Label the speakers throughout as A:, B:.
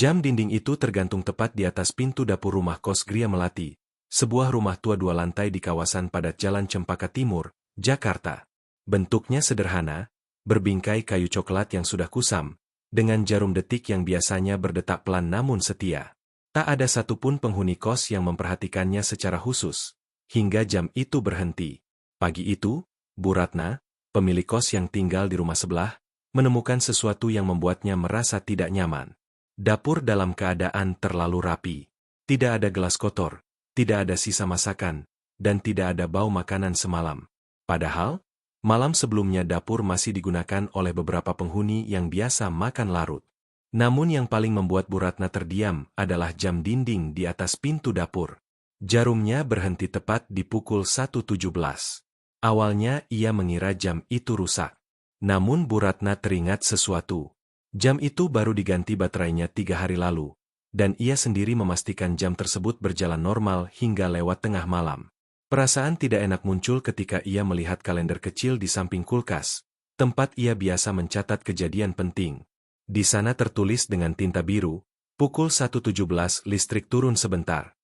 A: Jam dinding itu tergantung tepat di atas pintu dapur rumah kos Gria Melati, sebuah rumah tua 2 lantai di kawasan padat Jalan Cempaka Timur, Jakarta. Bentuknya sederhana, berbingkai kayu coklat yang sudah kusam, dengan jarum detik yang biasanya berdetak pelan namun setia. Tak ada satupun penghuni kos yang memperhatikannya secara khusus, hingga jam itu berhenti. Pagi itu, Bu Ratna, pemilik kos yang tinggal di rumah sebelah, menemukan sesuatu yang membuatnya merasa tidak nyaman. Dapur dalam keadaan terlalu rapi. Tidak ada gelas kotor, tidak ada sisa masakan, dan tidak ada bau makanan semalam. Padahal, malam sebelumnya dapur masih digunakan oleh beberapa penghuni yang biasa makan larut. Namun yang paling membuat Bu Ratna terdiam adalah jam dinding di atas pintu dapur. Jarumnya berhenti tepat di pukul 1.17. Awalnya ia mengira jam itu rusak. Namun Bu Ratna teringat sesuatu. Jam itu baru diganti baterainya 3 hari lalu, dan ia sendiri memastikan jam tersebut berjalan normal hingga lewat tengah malam. Perasaan tidak enak muncul ketika ia melihat kalender kecil di samping kulkas, tempat ia biasa mencatat kejadian penting. Di sana tertulis dengan tinta biru, pukul 1.17 listrik turun sebentar.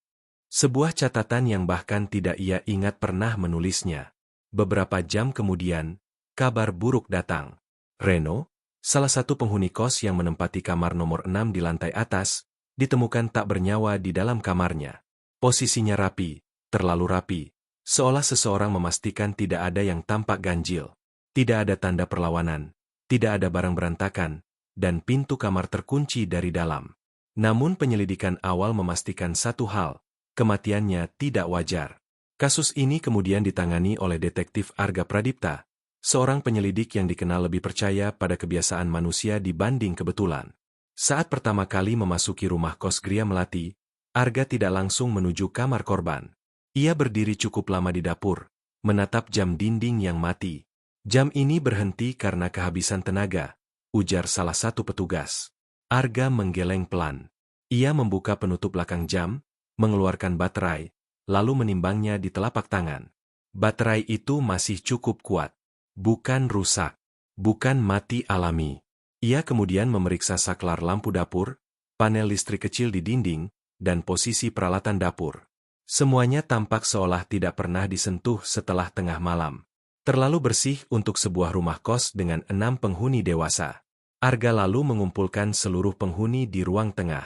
A: Sebuah catatan yang bahkan tidak ia ingat pernah menulisnya. Beberapa jam kemudian, kabar buruk datang. Reno, salah satu penghuni kos yang menempati kamar nomor 6 di lantai atas, ditemukan tak bernyawa di dalam kamarnya. Posisinya rapi, terlalu rapi, seolah seseorang memastikan tidak ada yang tampak ganjil. Tidak ada tanda perlawanan, tidak ada barang berantakan, dan pintu kamar terkunci dari dalam. Namun penyelidikan awal memastikan satu hal, kematiannya tidak wajar. Kasus ini kemudian ditangani oleh detektif Arga Pradipta, seorang penyelidik yang dikenal lebih percaya pada kebiasaan manusia dibanding kebetulan. Saat pertama kali memasuki rumah kos Gria Melati, Arga tidak langsung menuju kamar korban. Ia berdiri cukup lama di dapur, menatap jam dinding yang mati. Jam ini berhenti karena kehabisan tenaga, ujar salah satu petugas. Arga menggeleng pelan. Ia membuka penutup belakang jam, mengeluarkan baterai, lalu menimbangnya di telapak tangan. Baterai itu masih cukup kuat. Bukan rusak, bukan mati alami. Ia kemudian memeriksa saklar lampu dapur, panel listrik kecil di dinding, dan posisi peralatan dapur. Semuanya tampak seolah tidak pernah disentuh setelah tengah malam. Terlalu bersih untuk sebuah rumah kos dengan 6 penghuni dewasa. Arga lalu mengumpulkan seluruh penghuni di ruang tengah.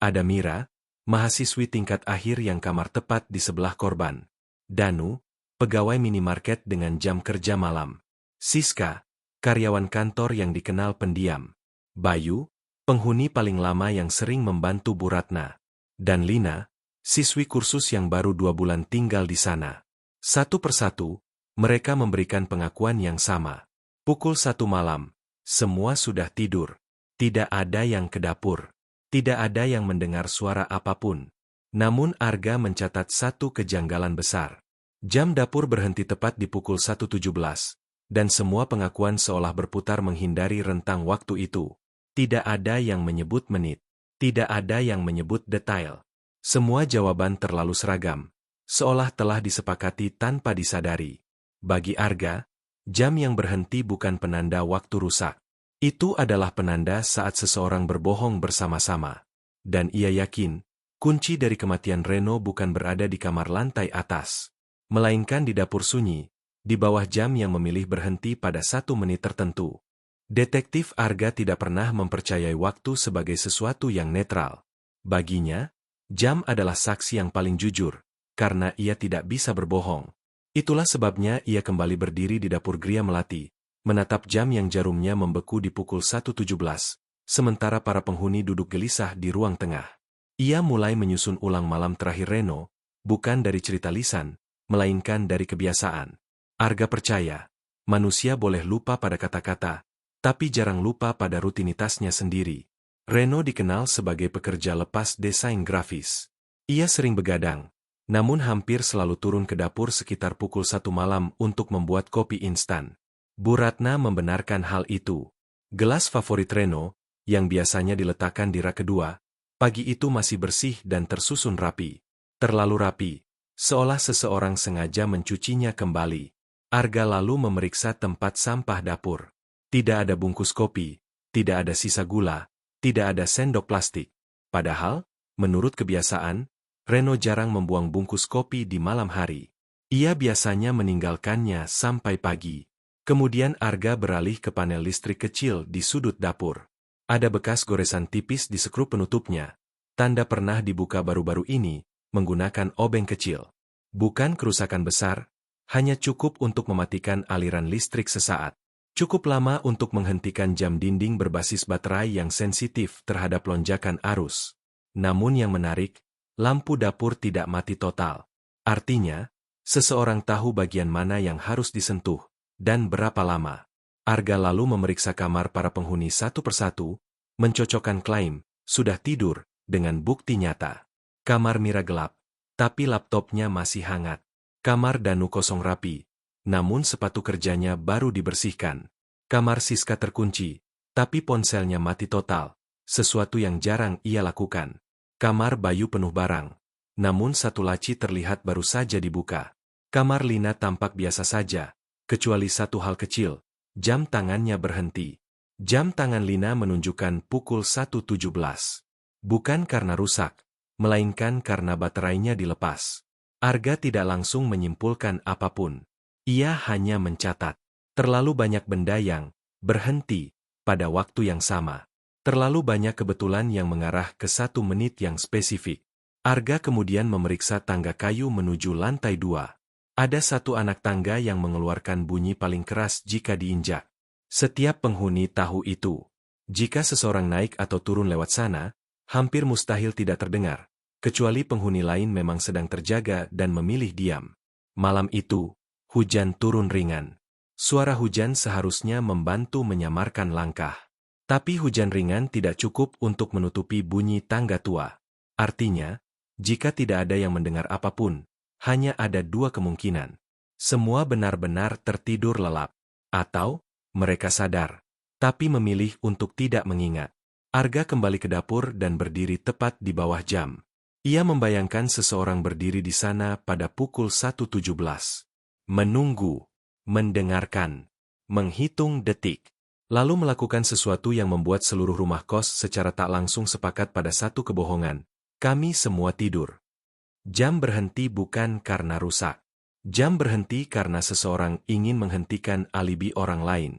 A: Ada Mira, mahasiswi tingkat akhir yang kamar tepat di sebelah korban. Danu, pegawai minimarket dengan jam kerja malam. Siska, karyawan kantor yang dikenal pendiam. Bayu, penghuni paling lama yang sering membantu Bu Ratna. Dan Lina, siswi kursus yang baru 2 bulan tinggal di sana. Satu persatu, mereka memberikan pengakuan yang sama. Pukul 1 malam, semua sudah tidur. Tidak ada yang ke dapur. Tidak ada yang mendengar suara apapun. Namun Arga mencatat satu kejanggalan besar. Jam dapur berhenti tepat di pukul 1.17. Dan semua pengakuan seolah berputar menghindari rentang waktu itu. Tidak ada yang menyebut menit. Tidak ada yang menyebut detail. Semua jawaban terlalu seragam, seolah telah disepakati tanpa disadari. Bagi Arga, jam yang berhenti bukan penanda waktu rusak. Itu adalah penanda saat seseorang berbohong bersama-sama. Dan ia yakin, kunci dari kematian Reno bukan berada di kamar lantai atas, melainkan di dapur sunyi, di bawah jam yang memilih berhenti pada 1 menit tertentu. Detektif Arga tidak pernah mempercayai waktu sebagai sesuatu yang netral. Baginya, jam adalah saksi yang paling jujur, karena ia tidak bisa berbohong. Itulah sebabnya ia kembali berdiri di dapur Gria Melati, menatap jam yang jarumnya membeku di pukul 1.17, sementara para penghuni duduk gelisah di ruang tengah. Ia mulai menyusun ulang malam terakhir Reno, bukan dari cerita lisan, melainkan dari kebiasaan. Arga percaya, manusia boleh lupa pada kata-kata, tapi jarang lupa pada rutinitasnya sendiri. Reno dikenal sebagai pekerja lepas desain grafis. Ia sering begadang, namun hampir selalu turun ke dapur sekitar pukul 1 malam untuk membuat kopi instan. Bu Ratna membenarkan hal itu. Gelas favorit Reno, yang biasanya diletakkan di rak kedua, pagi itu masih bersih dan tersusun rapi. Terlalu rapi, seolah seseorang sengaja mencucinya kembali. Arga lalu memeriksa tempat sampah dapur. Tidak ada bungkus kopi, tidak ada sisa gula, tidak ada sendok plastik. Padahal, menurut kebiasaan, Reno jarang membuang bungkus kopi di malam hari. Ia biasanya meninggalkannya sampai pagi. Kemudian Arga beralih ke panel listrik kecil di sudut dapur. Ada bekas goresan tipis di skrup penutupnya. Tanda pernah dibuka baru-baru ini, menggunakan obeng kecil. Bukan kerusakan besar, hanya cukup untuk mematikan aliran listrik sesaat. Cukup lama untuk menghentikan jam dinding berbasis baterai yang sensitif terhadap lonjakan arus. Namun yang menarik, lampu dapur tidak mati total. Artinya, seseorang tahu bagian mana yang harus disentuh, dan berapa lama. Arga lalu memeriksa kamar para penghuni satu persatu, mencocokkan klaim, sudah tidur, dengan bukti nyata. Kamar Mira gelap, tapi laptopnya masih hangat. Kamar Danu kosong rapi, namun sepatu kerjanya baru dibersihkan. Kamar Siska terkunci, tapi ponselnya mati total, sesuatu yang jarang ia lakukan. Kamar Bayu penuh barang, namun satu laci terlihat baru saja dibuka. Kamar Lina tampak biasa saja, kecuali satu hal kecil, jam tangannya berhenti. Jam tangan Lina menunjukkan pukul 1.17. Bukan karena rusak, melainkan karena baterainya dilepas. Arga tidak langsung menyimpulkan apapun. Ia hanya mencatat. Terlalu banyak benda yang berhenti pada waktu yang sama. Terlalu banyak kebetulan yang mengarah ke 1 menit yang spesifik. Arga kemudian memeriksa tangga kayu menuju lantai 2. Ada satu anak tangga yang mengeluarkan bunyi paling keras jika diinjak. Setiap penghuni tahu itu. Jika seseorang naik atau turun lewat sana, hampir mustahil tidak terdengar, kecuali penghuni lain memang sedang terjaga dan memilih diam. Malam itu, hujan turun ringan. Suara hujan seharusnya membantu menyamarkan langkah. Tapi hujan ringan tidak cukup untuk menutupi bunyi tangga tua. Artinya, jika tidak ada yang mendengar apapun, hanya ada 2 kemungkinan. Semua benar-benar tertidur lelap. Atau, mereka sadar, tapi memilih untuk tidak mengingat. Arga kembali ke dapur dan berdiri tepat di bawah jam. Ia membayangkan seseorang berdiri di sana pada pukul 1.17. Menunggu, mendengarkan, menghitung detik, lalu melakukan sesuatu yang membuat seluruh rumah kos secara tak langsung sepakat pada satu kebohongan. Kami semua tidur. Jam berhenti bukan karena rusak. Jam berhenti karena seseorang ingin menghentikan alibi orang lain.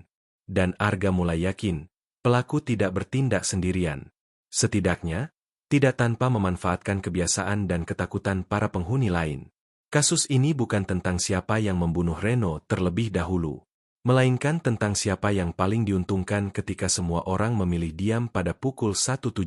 A: Dan Arga mulai yakin, pelaku tidak bertindak sendirian. Setidaknya, tidak tanpa memanfaatkan kebiasaan dan ketakutan para penghuni lain. Kasus ini bukan tentang siapa yang membunuh Reno terlebih dahulu, melainkan tentang siapa yang paling diuntungkan ketika semua orang memilih diam pada pukul 1.17.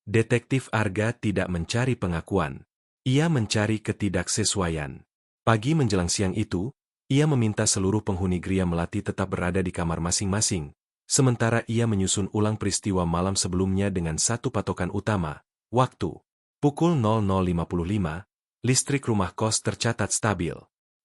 A: Detektif Arga tidak mencari pengakuan. Ia mencari ketidaksesuaian. Pagi menjelang siang itu, ia meminta seluruh penghuni Gria Melati tetap berada di kamar masing-masing, sementara ia menyusun ulang peristiwa malam sebelumnya dengan satu patokan utama, waktu. Pukul 00.55, listrik rumah kos tercatat stabil.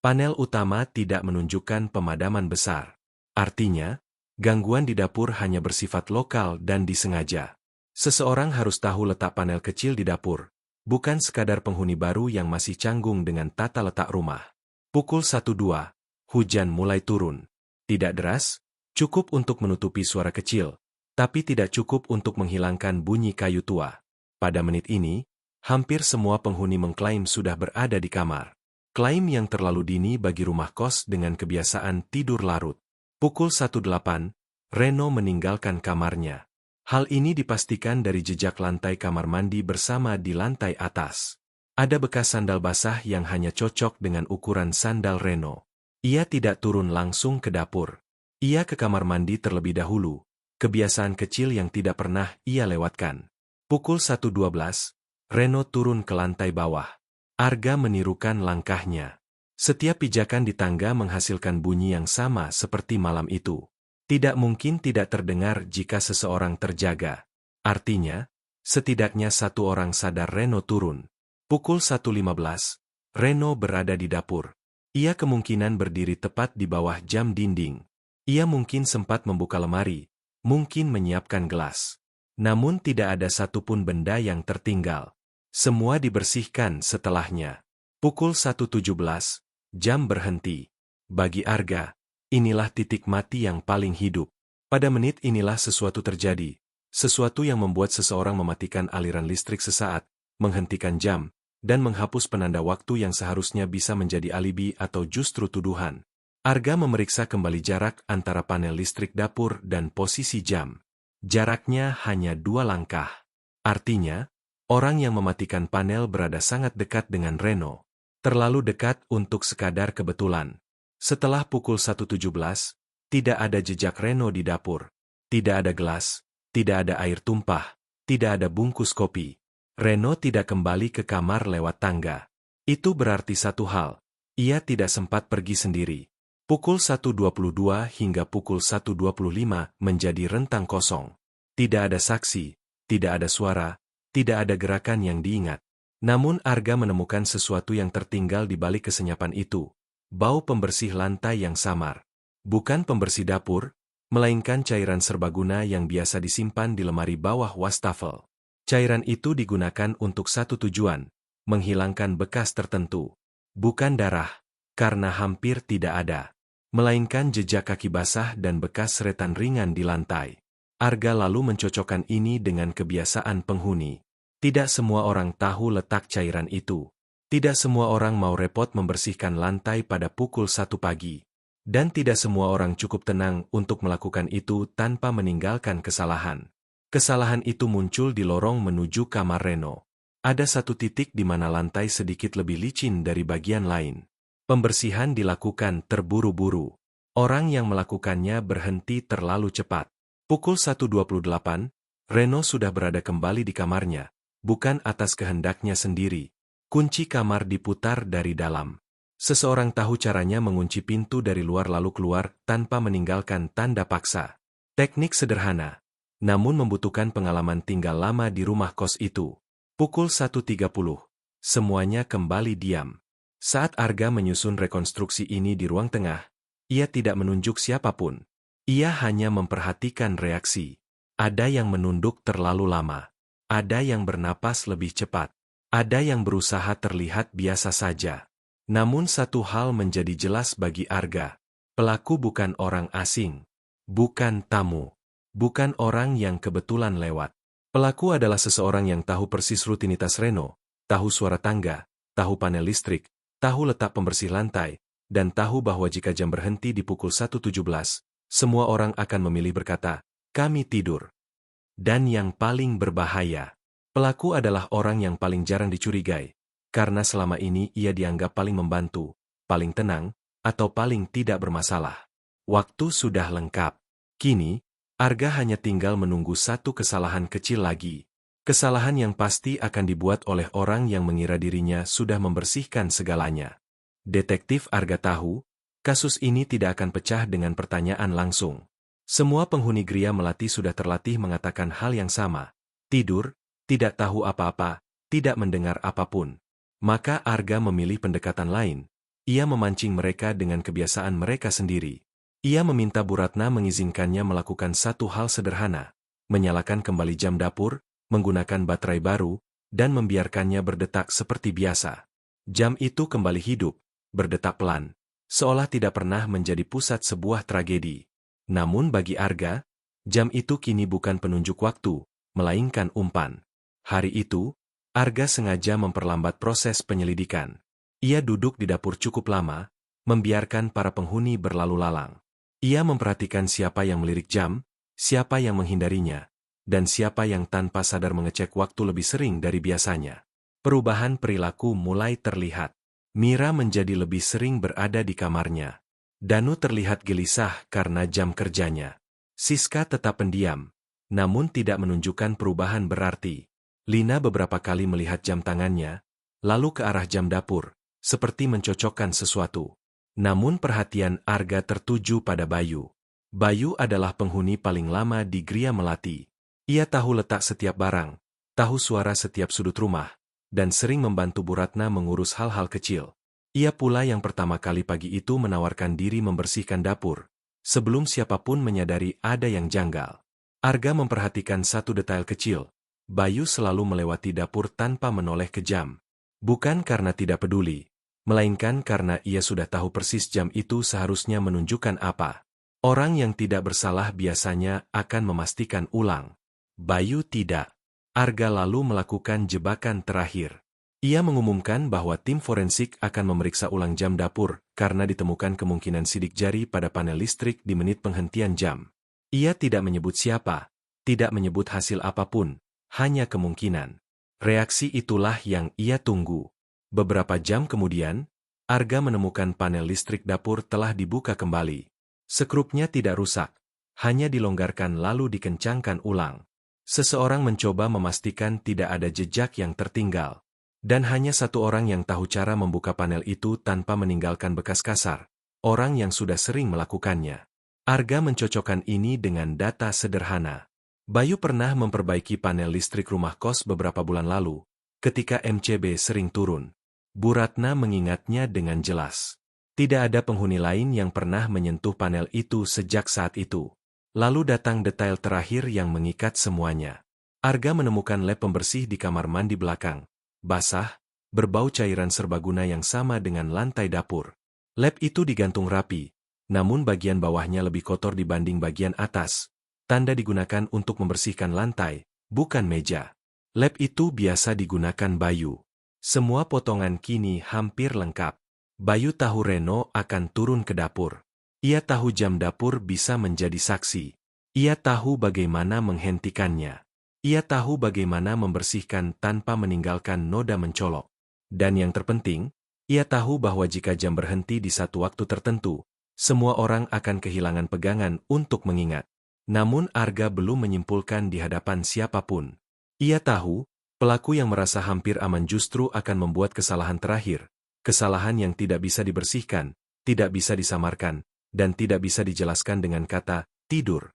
A: Panel utama tidak menunjukkan pemadaman besar. Artinya, gangguan di dapur hanya bersifat lokal dan disengaja. Seseorang harus tahu letak panel kecil di dapur, bukan sekadar penghuni baru yang masih canggung dengan tata letak rumah. Pukul 1.02, hujan mulai turun. Tidak deras, cukup untuk menutupi suara kecil, tapi tidak cukup untuk menghilangkan bunyi kayu tua. Pada menit ini, hampir semua penghuni mengklaim sudah berada di kamar. Klaim yang terlalu dini bagi rumah kos dengan kebiasaan tidur larut. Pukul 1.08, Reno meninggalkan kamarnya. Hal ini dipastikan dari jejak lantai kamar mandi bersama di lantai atas. Ada bekas sandal basah yang hanya cocok dengan ukuran sandal Reno. Ia tidak turun langsung ke dapur. Ia ke kamar mandi terlebih dahulu, kebiasaan kecil yang tidak pernah ia lewatkan. Pukul 1.12, Reno turun ke lantai bawah. Arga menirukan langkahnya. Setiap pijakan di tangga menghasilkan bunyi yang sama seperti malam itu. Tidak mungkin tidak terdengar jika seseorang terjaga. Artinya, setidaknya satu orang sadar Reno turun. Pukul 1.15, Reno berada di dapur. Ia kemungkinan berdiri tepat di bawah jam dinding. Ia mungkin sempat membuka lemari, mungkin menyiapkan gelas. Namun tidak ada satupun benda yang tertinggal. Semua dibersihkan setelahnya. Pukul 1.17, jam berhenti. Bagi Arga, inilah titik mati yang paling hidup. Pada menit inilah sesuatu terjadi. Sesuatu yang membuat seseorang mematikan aliran listrik sesaat, menghentikan jam, dan menghapus penanda waktu yang seharusnya bisa menjadi alibi atau justru tuduhan. Arga memeriksa kembali jarak antara panel listrik dapur dan posisi jam. Jaraknya hanya 2 langkah. Artinya, orang yang mematikan panel berada sangat dekat dengan Reno. Terlalu dekat untuk sekadar kebetulan. Setelah pukul 1.17, tidak ada jejak Reno di dapur. Tidak ada gelas, tidak ada air tumpah, tidak ada bungkus kopi. Reno tidak kembali ke kamar lewat tangga. Itu berarti satu hal, ia tidak sempat pergi sendiri. Pukul 1.22 hingga pukul 1.25 menjadi rentang kosong. Tidak ada saksi, tidak ada suara, tidak ada gerakan yang diingat. Namun Arga menemukan sesuatu yang tertinggal di balik kesenyapan itu. Bau pembersih lantai yang samar. Bukan pembersih dapur, melainkan cairan serbaguna yang biasa disimpan di lemari bawah wastafel. Cairan itu digunakan untuk satu tujuan, menghilangkan bekas tertentu. Bukan darah, karena hampir tidak ada, melainkan jejak kaki basah dan bekas seretan ringan di lantai. Arga lalu mencocokkan ini dengan kebiasaan penghuni. Tidak semua orang tahu letak cairan itu. Tidak semua orang mau repot membersihkan lantai pada pukul 1 pagi. Dan tidak semua orang cukup tenang untuk melakukan itu tanpa meninggalkan kesalahan. Kesalahan itu muncul di lorong menuju kamar Reno. Ada satu titik di mana lantai sedikit lebih licin dari bagian lain. Pembersihan dilakukan terburu-buru. Orang yang melakukannya berhenti terlalu cepat. Pukul 1.28, Reno sudah berada kembali di kamarnya, bukan atas kehendaknya sendiri. Kunci kamar diputar dari dalam. Seseorang tahu caranya mengunci pintu dari luar lalu keluar tanpa meninggalkan tanda paksa. Teknik sederhana, namun membutuhkan pengalaman tinggal lama di rumah kos itu. Pukul 1.30, semuanya kembali diam. Saat Arga menyusun rekonstruksi ini di ruang tengah, ia tidak menunjuk siapapun. Ia hanya memperhatikan reaksi. Ada yang menunduk terlalu lama. Ada yang bernapas lebih cepat. Ada yang berusaha terlihat biasa saja. Namun satu hal menjadi jelas bagi Arga. Pelaku bukan orang asing. Bukan tamu. Bukan orang yang kebetulan lewat. Pelaku adalah seseorang yang tahu persis rutinitas Reno, tahu suara tangga, tahu panel listrik, tahu letak pembersih lantai, dan tahu bahwa jika jam berhenti di pukul 1.17, semua orang akan memilih berkata, "Kami tidur." Dan yang paling berbahaya, pelaku adalah orang yang paling jarang dicurigai. Karena selama ini ia dianggap paling membantu, paling tenang, atau paling tidak bermasalah. Waktu sudah lengkap. Kini, Arga hanya tinggal menunggu satu kesalahan kecil lagi. Kesalahan yang pasti akan dibuat oleh orang yang mengira dirinya sudah membersihkan segalanya. Detektif Arga tahu, kasus ini tidak akan pecah dengan pertanyaan langsung. Semua penghuni Gria Melati sudah terlatih mengatakan hal yang sama. Tidur, tidak tahu apa-apa, tidak mendengar apapun. Maka Arga memilih pendekatan lain. Ia memancing mereka dengan kebiasaan mereka sendiri. Ia meminta Bu Ratna mengizinkannya melakukan satu hal sederhana. Menyalakan kembali jam dapur, menggunakan baterai baru, dan membiarkannya berdetak seperti biasa. Jam itu kembali hidup, berdetak pelan, seolah tidak pernah menjadi pusat sebuah tragedi. Namun bagi Arga, jam itu kini bukan penunjuk waktu, melainkan umpan. Hari itu, Arga sengaja memperlambat proses penyelidikan. Ia duduk di dapur cukup lama, membiarkan para penghuni berlalu lalang. Ia memperhatikan siapa yang melirik jam, siapa yang menghindarinya, dan siapa yang tanpa sadar mengecek waktu lebih sering dari biasanya. Perubahan perilaku mulai terlihat. Mira menjadi lebih sering berada di kamarnya. Danu terlihat gelisah karena jam kerjanya. Siska tetap pendiam, namun tidak menunjukkan perubahan berarti. Lina beberapa kali melihat jam tangannya, lalu ke arah jam dapur, seperti mencocokkan sesuatu. Namun perhatian Arga tertuju pada Bayu. Bayu adalah penghuni paling lama di Gria Melati. Ia tahu letak setiap barang, tahu suara setiap sudut rumah, dan sering membantu Bu Ratna mengurus hal-hal kecil. Ia pula yang pertama kali pagi itu menawarkan diri membersihkan dapur, sebelum siapapun menyadari ada yang janggal. Arga memperhatikan satu detail kecil. Bayu selalu melewati dapur tanpa menoleh ke jam. Bukan karena tidak peduli, melainkan karena ia sudah tahu persis jam itu seharusnya menunjukkan apa. Orang yang tidak bersalah biasanya akan memastikan ulang. Bayu tidak. Arga lalu melakukan jebakan terakhir. Ia mengumumkan bahwa tim forensik akan memeriksa ulang jam dapur karena ditemukan kemungkinan sidik jari pada panel listrik di menit penghentian jam. Ia tidak menyebut siapa, tidak menyebut hasil apapun, hanya kemungkinan. Reaksi itulah yang ia tunggu. Beberapa jam kemudian, Arga menemukan panel listrik dapur telah dibuka kembali. Sekrupnya tidak rusak, hanya dilonggarkan lalu dikencangkan ulang. Seseorang mencoba memastikan tidak ada jejak yang tertinggal. Dan hanya satu orang yang tahu cara membuka panel itu tanpa meninggalkan bekas kasar. Orang yang sudah sering melakukannya. Arga mencocokkan ini dengan data sederhana. Bayu pernah memperbaiki panel listrik rumah kos beberapa bulan lalu, ketika MCB sering turun. Bu Ratna mengingatnya dengan jelas. Tidak ada penghuni lain yang pernah menyentuh panel itu sejak saat itu. Lalu datang detail terakhir yang mengikat semuanya. Arga menemukan lem pembersih di kamar mandi belakang. Basah, berbau cairan serbaguna yang sama dengan lantai dapur. Lem itu digantung rapi, namun bagian bawahnya lebih kotor dibanding bagian atas. Tanda digunakan untuk membersihkan lantai, bukan meja. Lem itu biasa digunakan Bayu. Semua potongan kini hampir lengkap. Bayu tahu Reno akan turun ke dapur. Ia tahu jam dapur bisa menjadi saksi. Ia tahu bagaimana menghentikannya. Ia tahu bagaimana membersihkan tanpa meninggalkan noda mencolok. Dan yang terpenting, ia tahu bahwa jika jam berhenti di satu waktu tertentu, semua orang akan kehilangan pegangan untuk mengingat. Namun Arga belum menyimpulkan di hadapan siapapun. Ia tahu, pelaku yang merasa hampir aman justru akan membuat kesalahan terakhir. Kesalahan yang tidak bisa dibersihkan, tidak bisa disamarkan, dan tidak bisa dijelaskan dengan kata, tidur.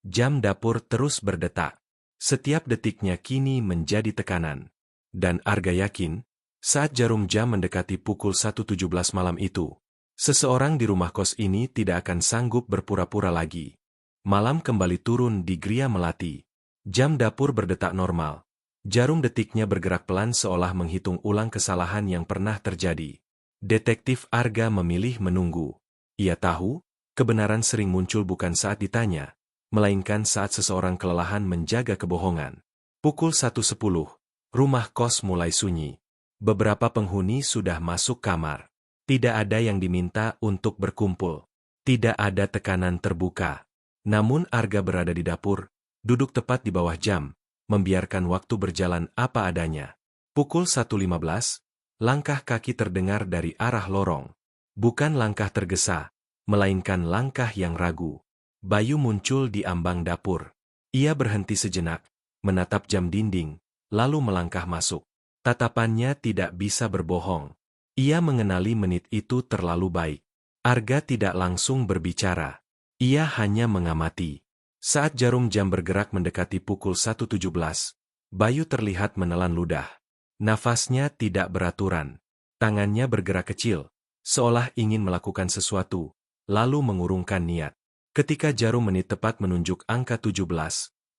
A: Jam dapur terus berdetak. Setiap detiknya kini menjadi tekanan. Dan Arga yakin, saat jarum jam mendekati pukul 1.17 malam itu, seseorang di rumah kos ini tidak akan sanggup berpura-pura lagi. Malam kembali turun di Gria Melati. Jam dapur berdetak normal. Jarum detiknya bergerak pelan seolah menghitung ulang kesalahan yang pernah terjadi. Detektif Arga memilih menunggu. Ia tahu, kebenaran sering muncul bukan saat ditanya, melainkan saat seseorang kelelahan menjaga kebohongan. Pukul 1.10, rumah kos mulai sunyi. Beberapa penghuni sudah masuk kamar. Tidak ada yang diminta untuk berkumpul. Tidak ada tekanan terbuka. Namun Arga berada di dapur, duduk tepat di bawah jam, membiarkan waktu berjalan apa adanya. Pukul 1.15, langkah kaki terdengar dari arah lorong. Bukan langkah tergesa, melainkan langkah yang ragu. Bayu muncul di ambang dapur. Ia berhenti sejenak, menatap jam dinding, lalu melangkah masuk. Tatapannya tidak bisa berbohong. Ia mengenali menit itu terlalu baik. Arga tidak langsung berbicara. Ia hanya mengamati. Saat jarum jam bergerak mendekati pukul 1.17, Bayu terlihat menelan ludah. Nafasnya tidak beraturan. Tangannya bergerak kecil, seolah ingin melakukan sesuatu, lalu mengurungkan niat. Ketika jarum menit tepat menunjuk angka 17,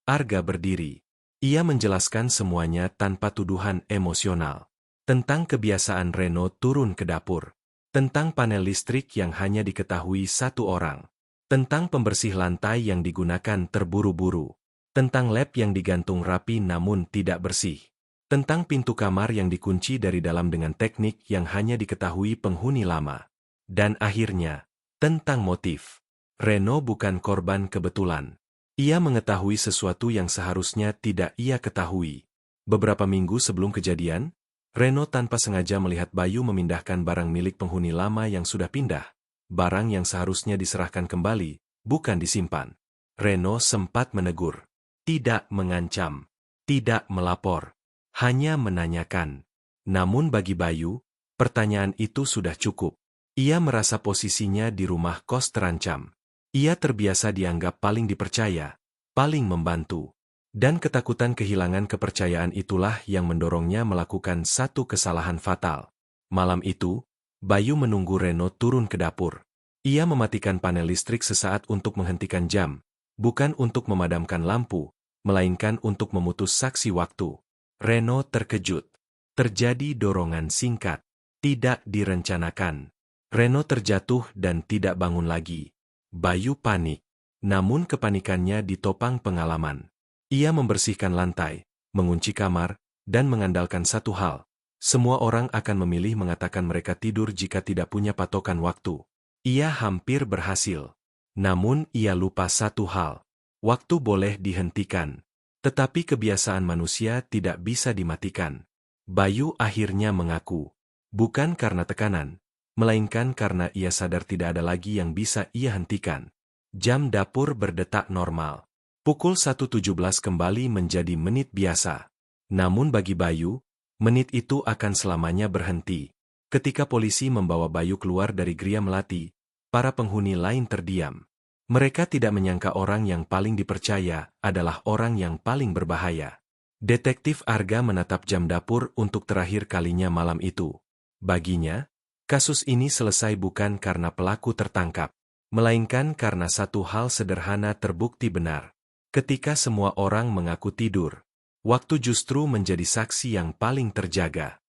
A: Arga berdiri. Ia menjelaskan semuanya tanpa tuduhan emosional. Tentang kebiasaan Reno turun ke dapur. Tentang panel listrik yang hanya diketahui satu orang. Tentang pembersih lantai yang digunakan terburu-buru. Tentang lem yang digantung rapi namun tidak bersih. Tentang pintu kamar yang dikunci dari dalam dengan teknik yang hanya diketahui penghuni lama. Dan akhirnya, tentang motif. Reno bukan korban kebetulan. Ia mengetahui sesuatu yang seharusnya tidak ia ketahui. Beberapa minggu sebelum kejadian, Reno tanpa sengaja melihat Bayu memindahkan barang milik penghuni lama yang sudah pindah. Barang yang seharusnya diserahkan kembali, bukan disimpan. Reno sempat menegur. Tidak mengancam. Tidak melapor. Hanya menanyakan. Namun bagi Bayu, pertanyaan itu sudah cukup. Ia merasa posisinya di rumah kos terancam. Ia terbiasa dianggap paling dipercaya, paling membantu. Dan ketakutan kehilangan kepercayaan itulah yang mendorongnya melakukan satu kesalahan fatal. Malam itu, Bayu menunggu Reno turun ke dapur. Ia mematikan panel listrik sesaat untuk menghentikan jam, bukan untuk memadamkan lampu, melainkan untuk memutus saksi waktu. Reno terkejut. Terjadi dorongan singkat. Tidak direncanakan. Reno terjatuh dan tidak bangun lagi. Bayu panik. Namun kepanikannya ditopang pengalaman. Ia membersihkan lantai, mengunci kamar, dan mengandalkan satu hal. Semua orang akan memilih mengatakan mereka tidur jika tidak punya patokan waktu. Ia hampir berhasil. Namun ia lupa satu hal. Waktu boleh dihentikan. Tetapi kebiasaan manusia tidak bisa dimatikan. Bayu akhirnya mengaku. Bukan karena tekanan, melainkan karena ia sadar tidak ada lagi yang bisa ia hentikan. Jam dapur berdetak normal. Pukul 1.17 kembali menjadi menit biasa. Namun bagi Bayu, menit itu akan selamanya berhenti. Ketika polisi membawa Bayu keluar dari Gria Melati, para penghuni lain terdiam. Mereka tidak menyangka orang yang paling dipercaya adalah orang yang paling berbahaya. Detektif Arga menatap jam dapur untuk terakhir kalinya malam itu. Baginya, kasus ini selesai bukan karena pelaku tertangkap, melainkan karena satu hal sederhana terbukti benar. Ketika semua orang mengaku tidur, waktu justru menjadi saksi yang paling terjaga.